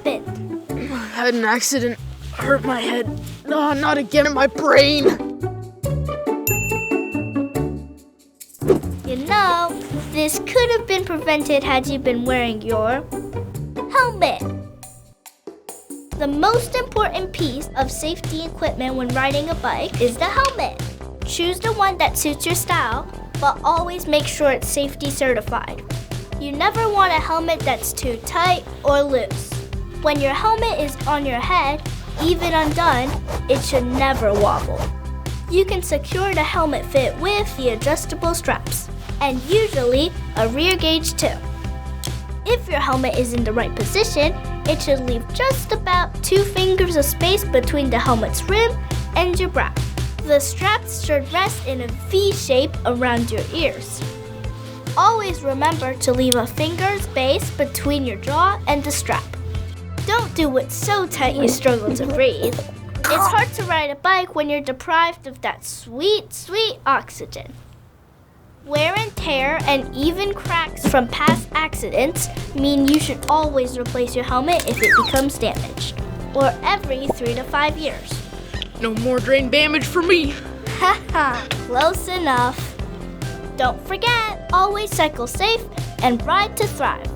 happened? I had an accident. Hurt my head. No, not again in my brain. You know, this could have been prevented had you been wearing your helmet. The most important piece of safety equipment when riding a bike is the helmet. Choose the one that suits your style, but always make sure it's safety certified. You never want a helmet that's too tight or loose. When your helmet is on your head, even undone, it should never wobble. You can secure the helmet fit with the adjustable straps, and usually a rear gauge too. If your helmet is in the right position, it should leave just about 2 fingers of space between the helmet's rim and your brow. The straps should rest in a V shape around your ears. Always remember to leave a finger's space between your jaw and the strap. Don't do it so tight you struggle to breathe. It's hard to ride a bike when you're deprived of that sweet, sweet oxygen. Wear and tear and even cracks from past accidents mean you should always replace your helmet if it becomes damaged, or every 3 to 5 years. No more drain damage for me. Haha, close enough. Don't forget, always cycle safe and ride to thrive.